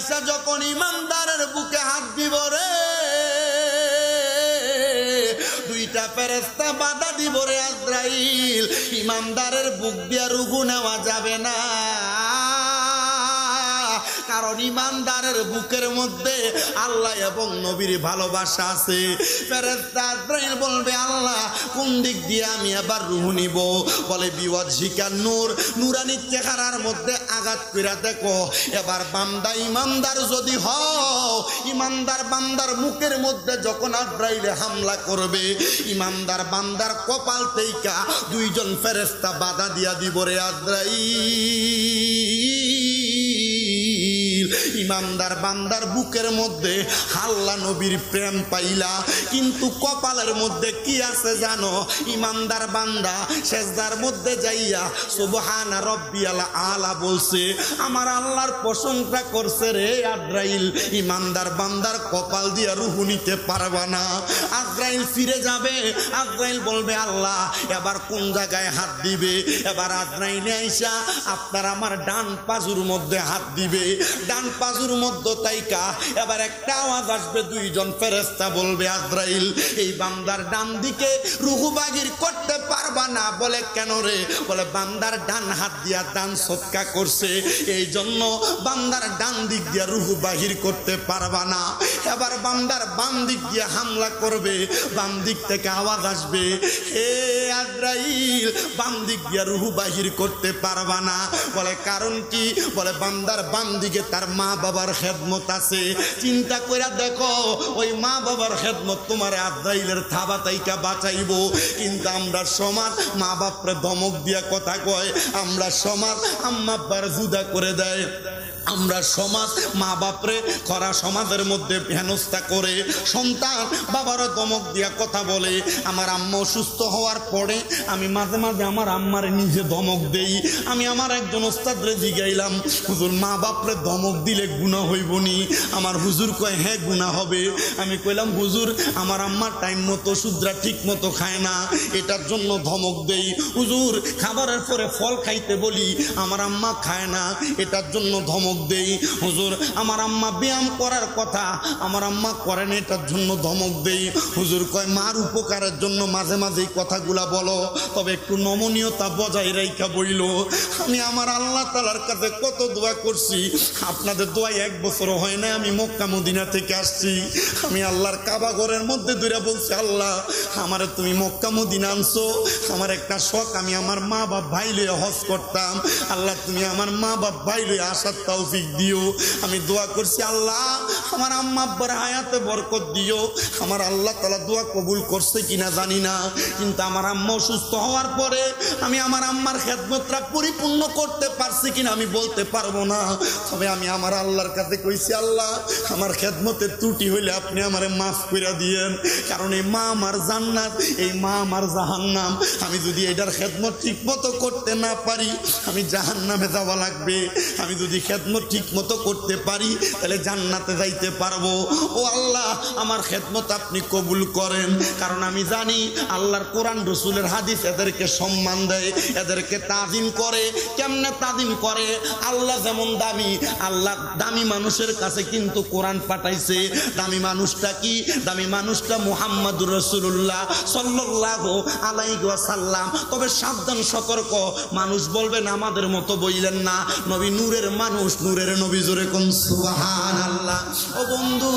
আইসা যখন ইমানদারের বুকে হাত দিব রে, দুইটা ফেরেশতা বাধা দিব রে আজরাইল, ইমানদারের বুক দিয়া রুহু নেওয়া যাবে না, কারণ ইমানদারের বুকের মধ্যে আল্লাহ এবং নবীর ভালোবাসা আছে। ফেরেশতা আজরাইল বলবে আল্লাহ কোন দিক দিয়ে আমি আবার রুহু নিব? বলে বিওয়াজিকা নূর, নুরানি চেহারার মধ্যে আঘাত কইরা দেখো। এবার বান্দা ইমানদার যদি হও, ইমানদার বান্দার মুখের মধ্যে যখন আজরাইলে হামলা করবে, ইমানদার বান্দার কপাল তেইকা দুইজন ফেরেশতা বাধা দিয়া দিব রে আজরাইল। ইমানদার বান্দার বুকের মধ্যে আল্লাহ নবীর প্রেম পাইলা, কিন্তু কপালের মধ্যে কি আছে জানো? ইমানদার বান্দা সেজদার মধ্যে যাইয়া সুবহানা রব্বিয়াল আলা বলছে, আমার আল্লাহর প্রশংসা করছে রে আজরাইল। ইমানদার বান্দার কপাল দিয়া রুহু নিতে পারবা না। আজরাইল ফিরে যাবে, আজরাইল বলবে আল্লাহ এবার কোন জায়গায় হাত দিবে? এবার আজরাইল আইসা আপনার আমার ডান পাজুর মধ্যে হাত দিবে, ডান পাজুর মধ্যে তাইকা এবার একটা আওয়াজ আসবে, দুইজন ফেরেশতা বলবে আজরাইল এই বান্দার ডান দিকে রুহু বাগির করতে পারবা না। বলে কেন রে? বলে বান্দার ডান হাত দিয়া দান সৎকা করছে, এই জন্য বান্দার ডান দিক দিয়া রুহু বাহির করতে পারবা না। এবার বান্দার বাম দিক দিয়ে হামলা করবে, বাম দিক থেকে আওয়াজ আসবে, হে আজরাইল বাম দিক দিয়া রুহু বাহির করতে পারবা না। বলে কারণ কি? বলে বান্দার বাম দিকে তার মা বাবার খেদমত আছে। চিন্তা করে দেখো, ওই মা বাবার খেদমত তোমার আজরাইলের থাবা তাইকা বাঁচাইবো, কিন্তু আমরা সমাজ মা বাপরে ধমক দিয়া কথা কয়, আমরা সমাজ আম্মা আব্বার জুদা করে দেয়, আমরা সমাজ মা বাপরে খরা সমাজের মধ্যে হেনস্থা করে, সন্তান বাবারও ধমক দিয়া কথা বলে। আমার আম্মা অসুস্থ হওয়ার পরে আমি মাঝে মাঝে আমার আম্মার নিজে ধমক দেই। আমি আমার একজন ওস্তাদরে জিগাইলাম, হুজুর মা বাপরে ধমক দিলে গুনাহ হইব নি? আমার হুজুর কয় হ্যাঁ গুনাহ হবে। আমি কইলাম হুজুর আমার আম্মার টাইম মতো ওষুধরা ঠিক মতো খায় না, এটার জন্য ধমক দেই। হুজুর খাবারের পরে ফল খাইতে বলি, আমার আম্মা খায় না, এটার জন্য ধমক দেই। হুজুর আমার আম্মা ব্যায়াম করার কথা, আমার আম্মা করেন, এটার জন্য ধমক দেই। হুজুর কয় মার উপকারের জন্য মাঝে মাঝে কথাগুলা বলো, তবে একটু নমনীয়তা বজায় রাইখা বইল। আমি আমার আল্লাহ তাআলার কাছে কত দোয়া করছি, আপনাদের দোয়া 1 বছর হয় না। আমি মক্কা মদিনা থেকে আসছি, আমি আল্লাহর কাবা ঘরের মধ্যে দূরে বলছি, আল্লাহ আমারে তুমি মক্কা মদিনা আনছো, আমার একটা শখ, আমি আমার মা বাপ ভাই লইয়া হজ করতাম, আল্লাহ তুমি আমার মা বাপ ভাই লইয়া আসার তৌফিক দিও। আমি দোয়া করছি আল্লাহ আমার আম্মা আব্বার হায়াতে বরকত দিও। আমার আল্লাহ তাআলা দোয়া কবুল করছে কিনা জানি না, কিন্তু আমার আম্মা অসুস্থ হওয়ার পরে আমি আমার আম্মার খেদমতটা পরিপূর্ণ করতে পারছি কিনা আমি বলতে পারবো না। তবে আমি আমার আল্লাহর কাছে কইছি, আল্লাহ আমার খেদমতের ত্রুটি হইলে আপনি আমারে মাফ করে দিয়েন, কারণ এই মা আমার জান্নাত, এই মা আমার জাহান্নাম। আমি যদি এটার খেদমত ঠিক মতো করতে না পারি আমি জাহান্নামে যাওয়া লাগবে, আমি যদি খেদমত ঠিক মতো করতে পারি তাহলে জান্নাতে যাইতে পারবো। ও আল্লাহ আমার খেদমত আপনি কবুল করেন, কারণ আমি জানি আল্লাহর কোরআন রসুলের হাদিস এদেরকে সম্মান দেয়, এদেরকে তাজিম করে। কেমনে তাজিম করে? আল্লাহ যেমন দামি, আল্লাহ দামি মানুষের কাছে কিন্তু কোরআন পাঠাইছে। দামি মানুষটা কি? দামি মানুষটা মুহাম্মাদুর রাসূলুল্লাহ সাল্লাল্লাহু আলাইহি ওয়াসাল্লাম। তবে সাবধান, সতর্ক, মানুষ বলবেন আমাদের মতো বইলেন না, নবী নূরের মানুষ, নূরের নবী, জোরে কোন সুবহানাল্লাহ। ও বন্ধু,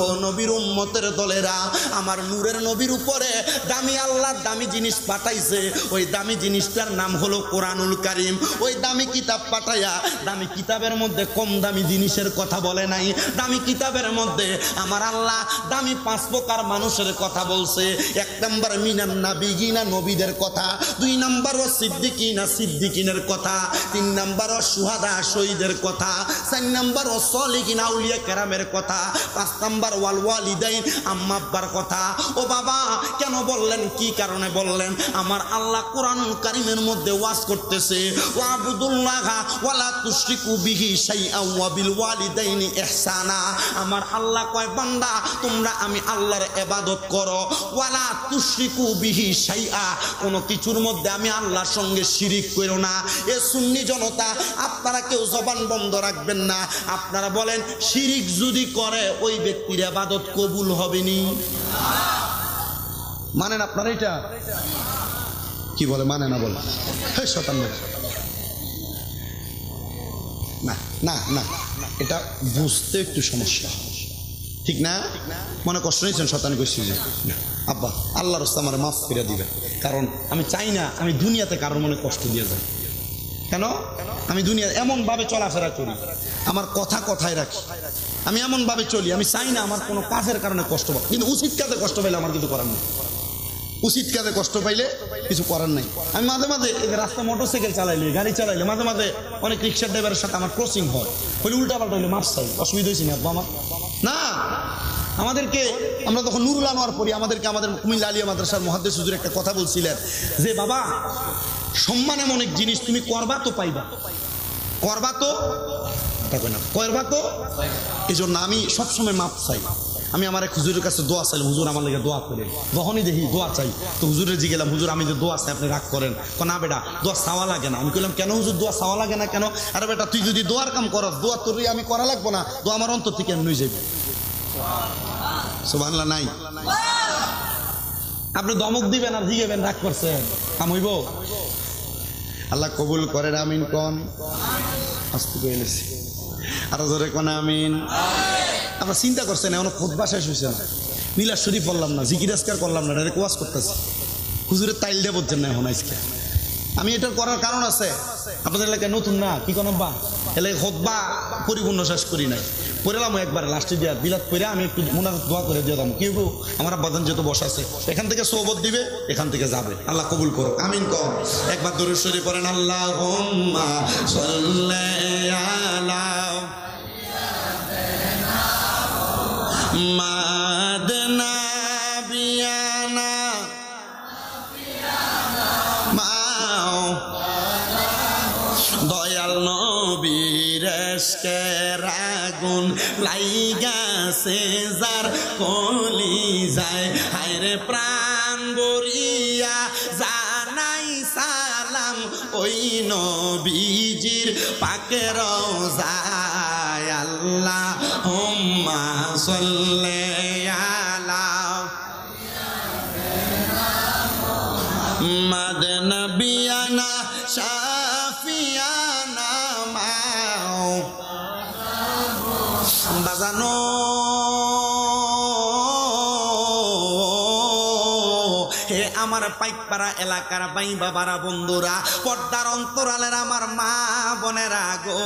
ও নবীর উম্মতের দলেরা, আমার নূরের নবীর উপরে দামি আল্লাহ দামি জিনিস পাঠাইছে। ওই দামি জিনিসটার নাম হলো কোরআনুল কারীম। ওই দামি কিতাব পাঠাইয়া দামি কিতাবের মধ্যে কম দামি জিনিসের কথা বলে নাই। দামি কিতাবের মধ্যে আমার আল্লাহ দামি 5 প্রকার মানুষের কথা বলছে। 1 নম্বর মিনান নাবিয়িনা, নবীদের কথা। 2 নম্বর সিদ্দিকিনা, সিদ্দিকিনের কথা। 3 নম্বর সুহাদা, শহীদের কথা। 4 নম্বর সলিহিন, আউলিয়া কেরামের কথা। 5 নাম্বার ওয়াল ওয়ালিদাইন, আম্মা আব্বার কথা। ও বাবা কেন বললেন, কি কারণে বললেন? আমার আল্লাহ কোরআনুল কারীমের মধ্যে ওয়াজ করতেছে, ওয়াবুদুল্লাহা ওয়ালা তুশরিকু বিহি শাইআ ওয়া বিল ওয়ালিদাইনি ইহসানা। আমার আল্লাহ কয় বান্দা তোমরা আমি আল্লাহর ইবাদত করো, ওয়ালা তুশরিকু বিহি শাইআ, কোনো কিছুর মধ্যে আমি আল্লাহর সঙ্গে শিরিক করো না। এ সুন্নি জনতা আপনারা কেউ জবান বন্ধ রাখবেন না। আপনারা বলেন শিরিক যদি করে ওই ব্যক্তির ইবাদত কবুল হবে নি? মানেন আপনারা এটা? কি বলে মানে না বলে? হে শয়তান, না না না, এটা বুঝতে একটু সমস্যা, ঠিক না? মনে কষ্ট নিয়েছেন? শয়তান কইছি যে আব্বা আল্লাহর রাস্তা আমার মাফ করে দিবে, কারণ আমি চাই না আমি দুনিয়াতে কারোর মনে কষ্ট দিয়ে যাই। কেন? আমি দুনিয়া এমনভাবে চলাফেরা করি, আমার কথা কথায় রাখি, আমি এমনভাবে চলি, আমি চাই না আমার কোনো কাজের কারণে কষ্ট পাই। কিন্তু উচিত কাজে কষ্ট পাইলে আমার কিছু করার নেই, উচিত কাজে কষ্ট পাইলে কিছু করার নেই। আমি মাঝে মাঝে রাস্তা মোটরসাইকেল চালাইলে, গাড়ি চালাইলে মাঝে মাঝে অনেক রিক্সা ড্রাইভারের সাথে আমার ক্রসিং হয়, হইলে উল্টা পাল্টা হইলে মাপ চাই, অসুবিধা হয়েছে না আমার? না, আমাদেরকে আমরা তখন নুরুল আনোয়ার পড়ি, আমাদেরকে আমাদের কুমিল্লা আলিয়া মাদ্রাসার মুহাদ্দিস হুজুর একটা কথা বলছিলেন যে বাবা সম্মান এমন এক জিনিস, তুমি করবা তো পাইবা, করবা তো না, করবা তো। এই জন্য আমি সবসময় মাপ চাই। আমি আমার এক হুজুরের কাছে দোয়া চাইলাম, হুজুর আমার লেগে দোয়া করেন। যখনই দেখি দোয়া চাই তো হুজুরে জিগেলাম, হুজুর আমি যে দোয়া চাই আপনি রাগ করেন? না বেটা দোয়া চাওয়া লাগে না। আমি কইলাম কেন হুজুর দোয়া চাওয়া লাগে না কেন? আরে বেটা তুই যদি দোয়ার কাম করস, দোয়া তোর আমি করা লাগবো না, দোয়া আমার অন্তর থেকে এমনি যাবে। সুবহানাল্লাহ নাই? আপনি দমক দিবেন আর জিগেবেন, রাগ করছেন, কাম হইব? আল্লাহ কবুল করেন, আমিন কোন। আস্তে করে এনেছি, আরো জোরে কোন আমিন। আমরা চিন্তা করছেন এখনো খুতবা শেষ হয়েছে না, মিলাদ শরীফ বললাম না, জিকির আজকার করলাম না, ডাইরেক্ট ওয়াজ করতেছি। হুজুরের তাইল দিয়ে বলছেন না এখন আজকে। আমি এটার করার কারণ আছে, আপনাদের এলাকায় নতুন না, কি কোন বা এলাকায় খুতবা পরিপূর্ণ শেষ করি নাই, পড়লাম একবার লাস্টে দিয়া বিলাত করে আমি একটু মুনাজাত দোয়া করে দিয়ে দাম। কি গো আমার বাদান যেহেতু বসা আছে, এখান থেকে সোহবত দিবে, এখান থেকে যাবে। আল্লাহ কবুল করো, আমিন কর। একবার দরুদ শরীফ পড়েন, আল্লাহুম্মা সাল্লি আলা মাদনা বিয়ানা মাও, দয়াল নবীর এশকের আগুন লাইগাছে যার কলিজায়, হায়রে প্রাণ ভরিয়া জানাই সালাম ওই নবীজির পাকে রওজায়। আল্লাহুম্মা সাল্লি আলা মাদনা বিয়ানা শাফিয়ানা মাও, বাজানো হে আমার পাইকপাড়া এলাকার ভাই বাবারা, বন্ধুরা, পর্দার অন্তরালের আমার মা বোনেরা গো,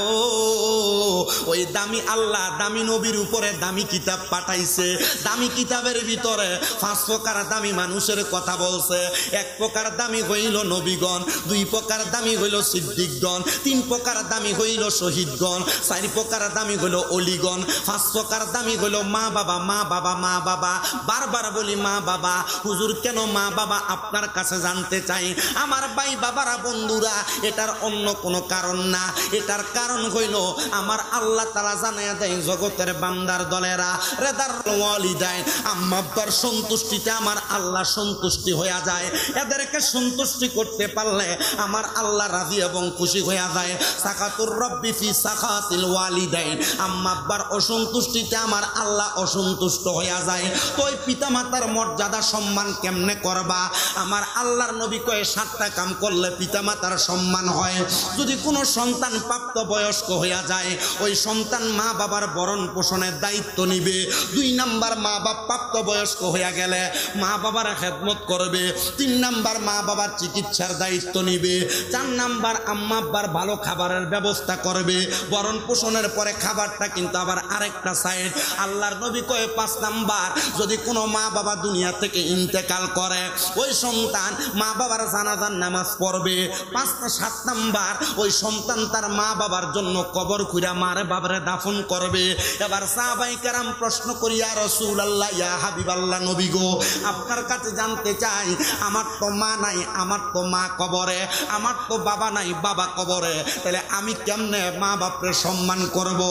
ওই দামি আল্লাহ দামি নবীর উপরে দামি কিতাব পাঠাইছে। দামি কিতাবের ভিতরে 5 প্রকার দামি মানুষের কথা বলছে। 1 প্রকার দামি হইল নবীগণ, 2 প্রকার দামি হইল সিদ্দিকগণ, 3 প্রকার দামি হইল শহীদগণ, 4 প্রকার দামি হইল অলিগণ, 5 প্রকার দামি হইল মা বাবা। মা বাবা মা বাবা, বারবার বলি মা বাবা। হুজুর কেন মা বাবা আপনার কাছে জানতে চাই আমার ভাই বাবারা, বন্ধুরা, এটার অন্য কোনো কারণ না। এটার কারণ হইল আমার আল্লাহ তাআলা জানায়া দেয় জগতের বান্দার দলেরা, রেদার ওয়ালিদাইন, আম্মা আব্বার সন্তুষ্টিতে আমার আল্লাহ সন্তুষ্টি হয়ে যায়। এদেরকে সন্তুষ্টি করতে পারলে আমার আল্লাহ রাজি এবং খুশি হয়ে যায়। সাকাতুর রব্বি ফি সাকাতিল ওয়ালিদাইন, আম্মা আব্বার অসন্তুষ্টিতে আমার আল্লাহ অসন্তুষ্ট হয়ে যায়। তো ওই পিতা মাতার মর্যাদা সম্মান কেমনে করবা? আমার আল্লাহর নবী কয়ে 7টা কাম করলে পিতা মাতার সম্মান হয়। যদি কোনো সন্তান প্রাপ্ত বয়স্ক হইয়া যায়, ওই সন্তান মা বাবার ভরণ পোষণের দায়িত্ব নিবে। 2 নাম্বার, মা বাপ প্রাপ্ত বয়স্ক হইয়া গেলে মা বাবার খেদমত করবে। 3 নাম্বার, মা বাবার চিকিৎসার দায়িত্ব নিবে। 4 নাম্বার, আম্মা আব্বার ভালো খাবারের ব্যবস্থা করবে। ভরণ পোষণের পরে খাবারটা কিন্তু আবার আরেকটা সাইড। আল্লাহর নবী কয়ে 5 নাম্বার, যদি কোনো মা বাবা দুনিয়া থেকে ইন্তেকাল করে, ওই সন্তান মা বাবার জানাজার নামাজ পড়বে। 5-7 নাম্বার ওই সন্তান তার মা বাবার জন্য কবর খুঁড়া মারে বাবারে দাফন করবে। এবার সাহাবায়ে কেরাম প্রশ্ন করি, ইয়া রাসূলুল্লাহ, ইয়া হাবিবাল্লাহ, নবী গো, আপনার কাছে জানতে চাই, আমার তো মা নাই, আমার তো মা কবরে, আমার তো বাবা নাই, বাবা কবরে, তাহলে আমি কেমনে মা বাপরে সম্মান করব?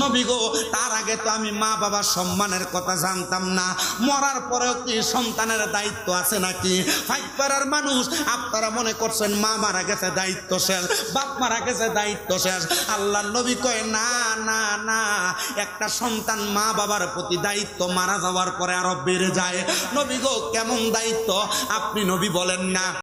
নবী গো, তার আগে তো আমি মা বাবার সম্মানের কথা জানতাম না। মরার পরেও কি সন্তানের দায়িত্ব আছে নাকি? ফাইকপাড়ার মানুষ আপনারা মনে করছেন মা মারা গেছে দায়িত্ব শেষ, বাপ মারা গেছে দায়িত্ব শেষ। আল্লাহর নবী কয় না না না, একটা সন্তান মা বাবার প্রতি দায়িত্ব মারা যাওয়ার পরে আরো বেড়ে যায়। নবী গো, কেমন দায়িত্ব আপনি নবী বলেন না?